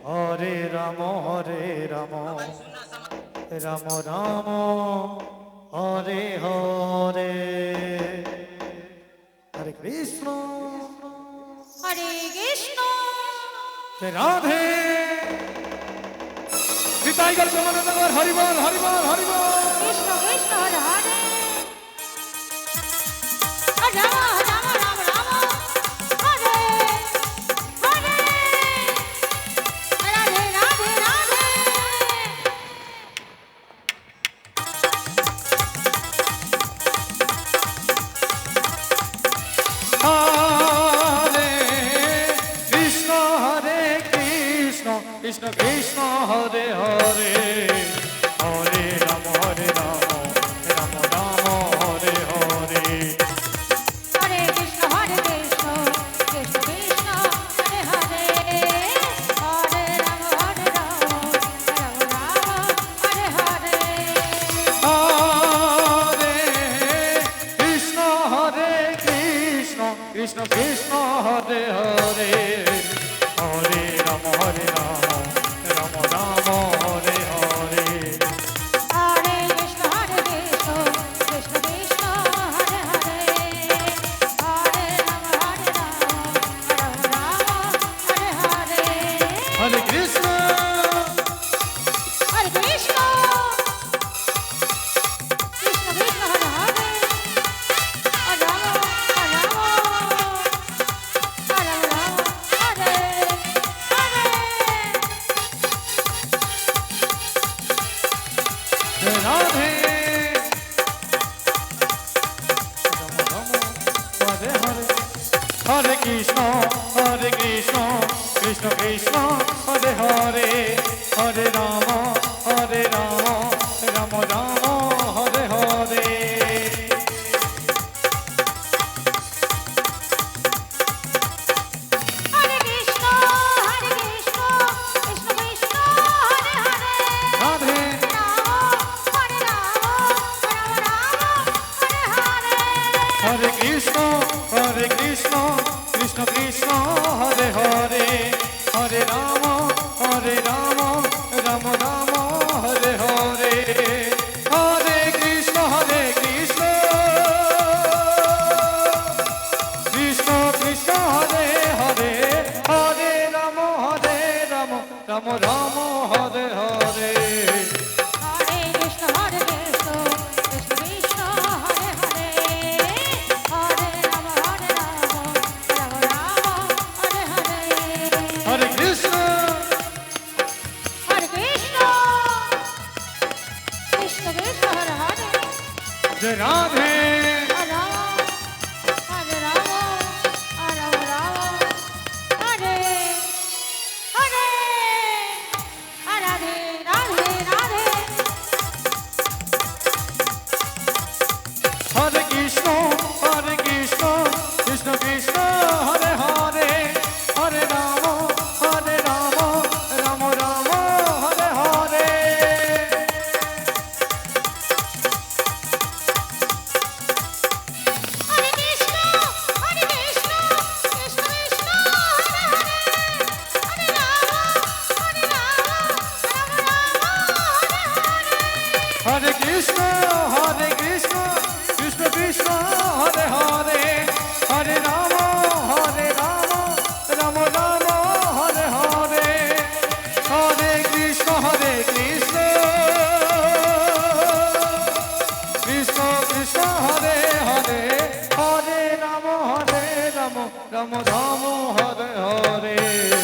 হরে Ram Ram Ram Hare Hare Hare Krishna হরে Krishna জয় Radhe নিতাইগর প্রেমানন্দগর হরিবল হরিবল হরিবল Krishna Krishna Hare Hare Hare Ram Ram Ram Ram Hare Hare Radhe Radhe Radhe হরে Krishna হরে Krishna Krishna Krishna Hare Hare Hare Ram Ram Ram Hare Hare Hare Krishna Krishna Krishna Hare Hare Hare Ram Ram Ram Hare Hare Hare Krishna Krishna Krishna Hare Hare Hare Ram Ram Ram Hare Hare Hare Krishna Krishna Krishna Hare Hare Hare Ram Ram Hare Hare Hare Krishna হরে Krishna Krishna Krishna Hare Hare Hare Ram হরে Ram Hare Hare জয় Radhe Ram Ram Hare Hare Hare Krishna Krishna Krishna Hare Hare Hare Ram Ram Ram Hare Hare Hare Krishna Krishna Krishna Hare Hare Radhe হরে Ram Ram Hare Hare Hare Krishna Krishna Krishna Hare Hare Hare Ram Ram Ram Hare Hare Hare Krishna Krishna Krishna Hare Hare Hare Ram Ram Ram Hare Hare Hare Krishna Krishna Krishna Hare Hare Hare Ram Ram Ram Hare Hare Hare Krishna হরে Krishna Krishna Krishna Hare Hare জয় Radhe হরে Ram হরে Ram Hare Hare Radhe Radhe Radhe হরে Krishna Krishna Krishna Hare Hare Hare Ram Ram Ram Hare Hare Hare Krishna Krishna Krishna Hare Hare Hare Ram Ram Hare Hare Hare Krishna Krishna Hare Hare Hare Ram Ram Ram Hare Hare Hare Krishna Krishna Krishna Hare Hare Hare Ram Ram Ram Hare Hare